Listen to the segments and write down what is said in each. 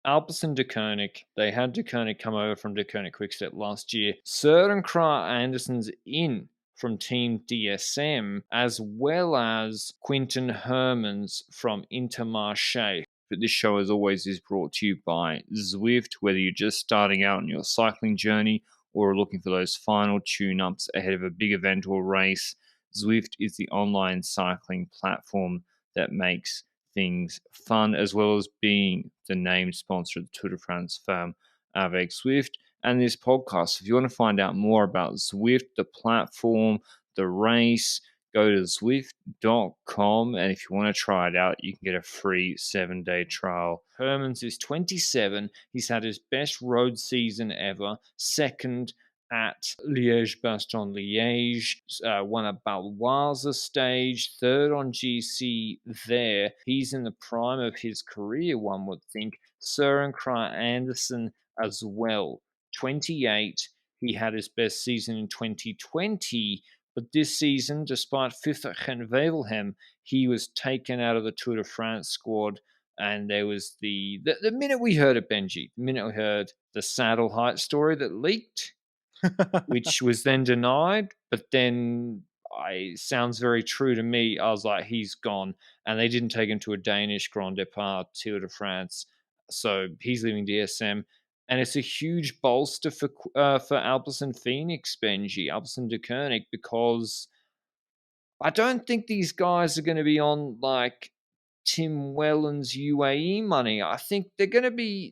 Alpecin de Koenig. They had de Koenig come over from de Koenig Quickstep last year. Søren Kragh Andersen's in from Team DSM, as well as Quinten Hermans from Intermarché. But this show, as always, is brought to you by Zwift. Whether you're just starting out on your cycling journey or are looking for those final tune-ups ahead of a big event or race, Zwift is the online cycling platform that makes things fun, as well as being the named sponsor of the Tour de France Femme avec Zwift and this podcast. If you want to find out more about Zwift, the platform, the race, go to Zwift.com, and if you want to try it out, you can get a free 7-day trial. Hermans is 27. He's had his best road season ever, second at Liège-Bastogne-Liège, won a Baloise stage, third on GC there. He's in the prime of his career, one would think. Søren Kragh Andersen as well, 28. He had his best season in 2020, but this season, despite fifth at Gent-Wevelgem, he was taken out of the Tour de France squad. And there was the minute we heard it, Benji, the minute we heard the saddle height story that leaked, which was then denied, but then sounds very true to me. I was like, he's gone. And they didn't take him to a Danish Grand Depart Tour de France. So he's leaving DSM. And it's a huge bolster for Alpecin Phoenix, Benji, Alpecin de Koenig, because I don't think these guys are going to be on like Tim Whelan's UAE money. I think they're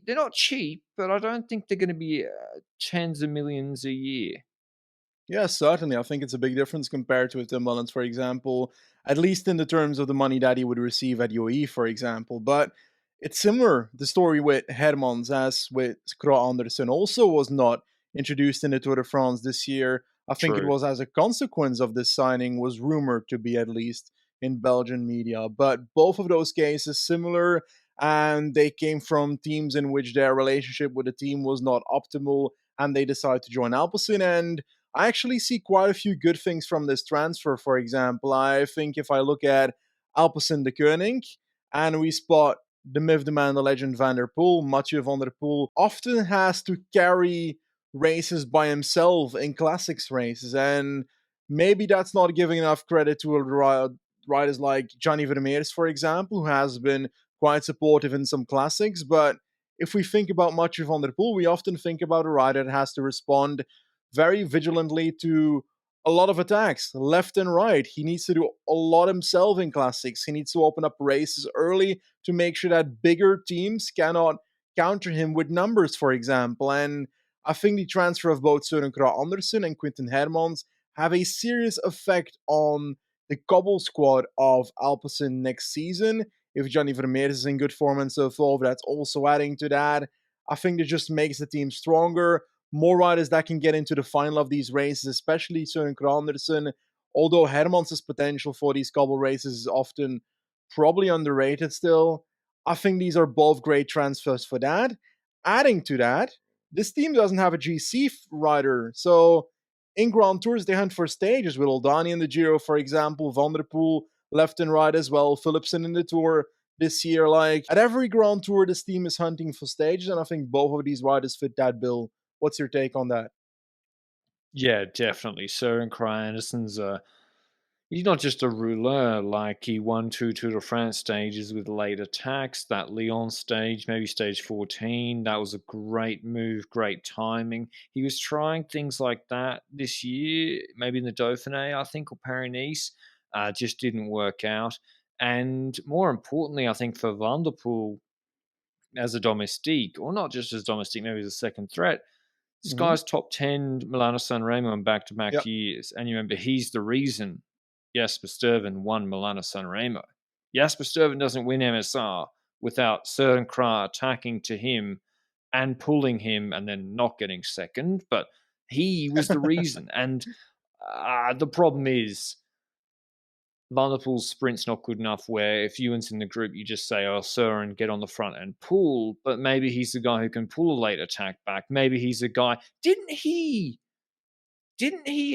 not cheap, but I don't think they're going to be tens of millions a year. Yeah, certainly. I think it's a big difference compared to Tim Mullins, for example, at least in the terms of the money that he would receive at UAE, for example. But it's similar, the story with Hermans, as with Kragh Andersen also was not introduced in the Tour de France this year. I think it True. was as a consequence of this signing, was rumored to be, at least in Belgian media. But both of those cases similar, and they came from teams in which their relationship with the team was not optimal, and they decided to join Alpecin. And I actually see quite a few good things from this transfer. For example, I think if I look at Alpecin de Koenig and we spot the myth, the man, the legend Van der Poel, Mathieu Van der Poel often has to carry races by himself in classics races, and maybe that's not giving enough credit to riders like Gianni Vermeers, for example, who has been quite supportive in some classics. But if we think about Mathieu Van der Poel, we often think about a rider that has to respond very vigilantly to a lot of attacks, left and right. He needs to do a lot himself in classics. He needs to open up races early to make sure that bigger teams cannot counter him with numbers, for example. And I think the transfer of both Søren Kragh Andersen and Quinten Hermans have a serious effect on the Cobble squad of Alpecin next season. If Gianni Vermeers is in good form and so forth, that's also adding to that. I think it just makes the team stronger. More riders that can get into the final of these races, especially Søren Kragh Andersen. Although Hermans' potential for these Cobble races is often probably underrated still, I think these are both great transfers for that. Adding to that, this team doesn't have a GC rider, so in Grand Tours they hunt for stages with Oldani in the Giro, for example, Van der Poel left and right as well, Philipsen in the Tour this year. Like, at every Grand Tour, this team is hunting for stages, and I think both of these riders fit that bill. What's your take on that? Yeah, definitely. Søren Kragh Andersen's he's not just a rouleur. Like, he won 2 Tour de France stages with late attacks. That Lyon stage, maybe stage 14, that was a great move, great timing. He was trying things like that this year, maybe in the Dauphiné, I think, or Paris-Nice. Just didn't work out. And more importantly, I think for Van der Poel as a domestique, or not just as domestique, maybe as a second threat, this Mm-hmm. guy's top 10 Milano Sanremo in back-to-back Yeah. years. And you remember, he's the reason Jasper Stuyven won Milano Sanremo. Jasper Stuyven doesn't win MSR without Søren Kragh attacking to him and pulling him and then not getting second. But he was the reason. And the problem is, Van der Poel's sprint's not good enough where if Ewan's in the group, you just say, oh, Søren, get on the front and pull. But maybe he's the guy who can pull a late attack back. Maybe he's a guy. Didn't he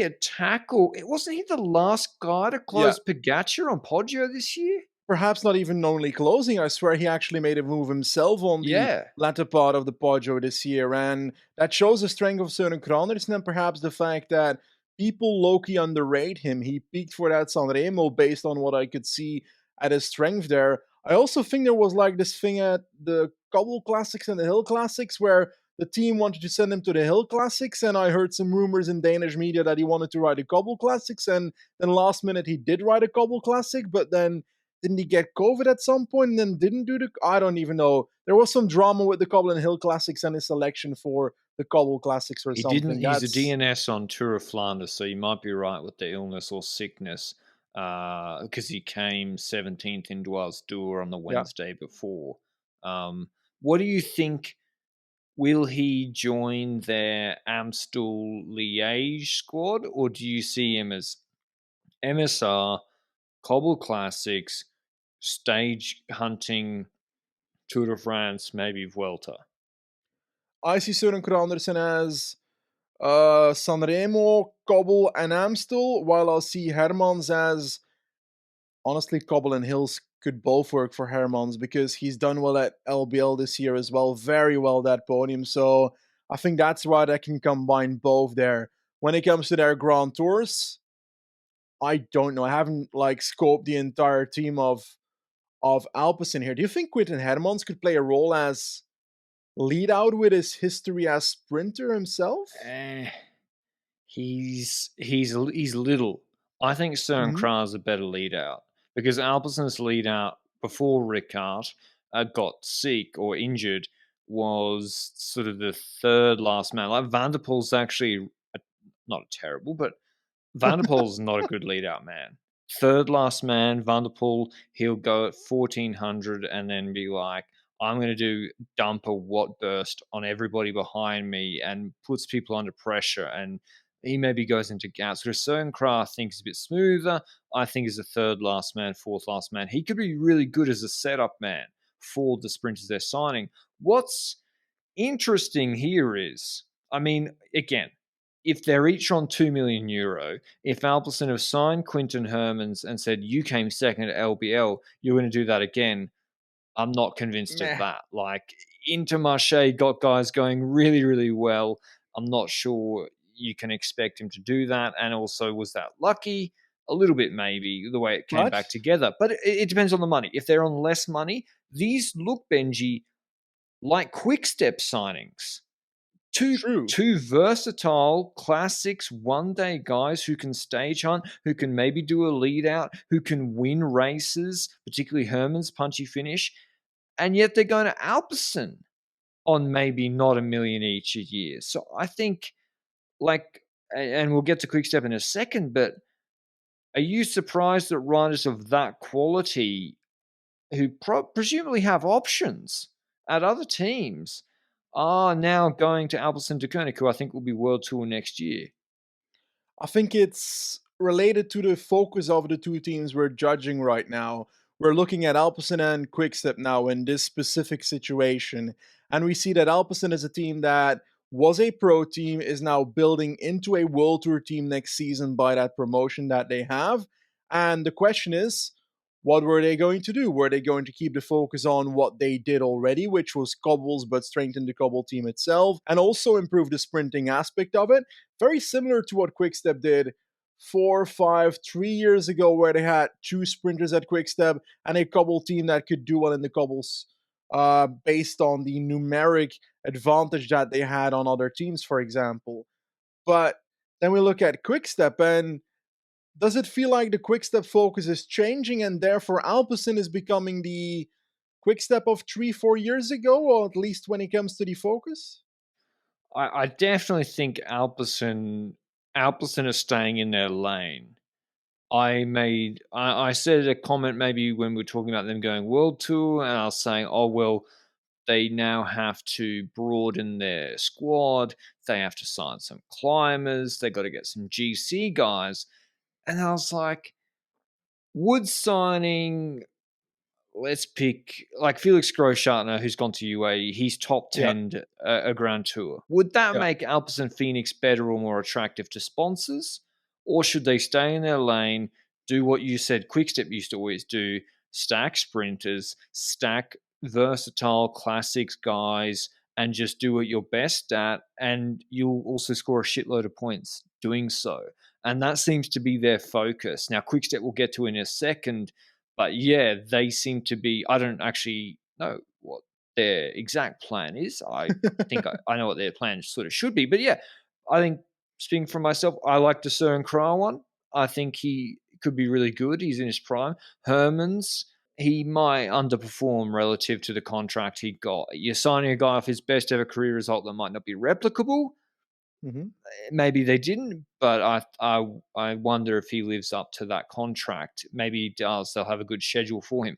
attack, or wasn't he the last guy to Yeah. close Pogacar on Poggio this year? perhaps not even only closing. I swear he actually made a move himself on the Yeah. latter part of the Poggio this year, and that shows the strength of Søren Krandersen and perhaps the fact that people low-key underrate him. He peaked for that Sanremo based on what I could see at his strength there. I also think there was like this thing at the Cobble Classics and the Hill Classics where the team wanted to send him to the Hill Classics, and I heard some rumors in Danish media that he wanted to ride the Cobble Classics, and then last minute he did ride a Cobble Classic, but then didn't he get COVID at some point and then didn't do the? I don't even know. There was some drama with the Cobble and Hill Classics and his selection for the Cobble Classics or He didn't. something. He's a That's DNS on Tour of Flanders, so you might be right with the illness or sickness, because he came 17th in Dwars Tour on the yeah. Wednesday before. What do you think? Will he join their Amstel Liège squad, or do you see him as MSR, Cobble Classics, stage hunting, Tour de France, maybe Vuelta? I see Søren Krandersen as Sanremo, Cobble, and Amstel, while I'll see Hermans as honestly Cobble and Hills could both work for Hermans because he's done well at LBL this year as well, very well that podium. So I think that's why I can combine both there. When it comes to their Grand Tours, I don't know. I haven't like scoped the entire team of Alpecin here. Do you think Quinten Hermans could play a role as lead out with his history as sprinter himself? Eh, he's little. I think Søren Hmm. Kragh is a better lead out because Alpesen's lead out before Ricard got sick or injured was sort of the third last man. Like Vanderpool's actually not terrible, but Vanderpool's not a good lead out man. Third last man, Vanderpool, he'll go at 1400 and then be like, I'm going to do dump a watt burst on everybody behind me and puts people under pressure. And he maybe goes into gaps. Whereas Søren Kragh, I think, is a bit smoother. I think is a third last man, fourth last man. He could be really good as a setup man for the sprinters they're signing. What's interesting here is, I mean, again, if they're each on €2 million, if Alpecin have signed Quinten Hermans and said, you came second at LBL, you're going to do that again, I'm not convinced of Meh. that. Like, Intermarché got guys going really, really well. I'm not sure you can expect him to do that. And also, was that lucky? A little bit, maybe, the way it came But back together. But it depends on the money. If they're on less money, these look, Benji, like quick step signings. Two true. two versatile classics one-day guys who can stage hunt, who can maybe do a lead out, who can win races, particularly Herman's punchy finish, and yet they're going to Alpecin on maybe not a million each a year. So I think, like, and we'll get to Quickstep in a second, but are you surprised that riders of that quality who presumably have options at other teams are now going to Alpecin Deceuninck, who I think will be World Tour next year? I think it's related to the focus of the two teams we're judging right now. We're looking at Alpecin and Quickstep now in this specific situation, and we see that Alpecin is a team that was a pro team, is now building into a World Tour team next season by that promotion that they have. And the question is, what were they going to do? Were they going to keep the focus on what they did already, which was cobbles, but strengthen the cobble team itself, and also improve the sprinting aspect of it? Very similar to what Quickstep did 4, 5, 3 years ago, where they had two sprinters at Quickstep and a cobble team that could do well in the cobbles based on the numeric advantage that they had on other teams, for example. But then we look at Quickstep, and does it feel like the Quickstep focus is changing and therefore Alpecin is becoming the Quickstep of 3, 4 years ago, or at least when it comes to the focus? I definitely think Alpecin are staying in their lane. I said a comment maybe when we were talking about them going World Tour, and I was saying, oh well, they now have to broaden their squad. They have to sign some climbers. They got to get some GC guys. And I was like, would signing, let's pick like Felix Großschartner, who's gone to UAE, he's top Yeah, 10 a Grand Tour. Would that yeah. make Alpecin Phoenix better or more attractive to sponsors? Or should they stay in their lane, do what you said Quickstep used to always do, stack sprinters, stack versatile classics guys, and just do what you're best at, and you'll also score a shitload of points doing so. And that seems to be their focus. Now, Quickstep we'll get to in a second, but yeah, they seem to be. I don't actually know what their exact plan is. I think I know what their plan sort of should be, but yeah, I think speaking for myself, I like the Søren Kragh one. I think he could be really good. He's in his prime. Herman's, he might underperform relative to the contract he got. You're signing a guy off his best ever career result that might not be replicable. Mm-hmm. Maybe they didn't, but I wonder if he lives up to that contract. Maybe he does. They'll have a good schedule for him.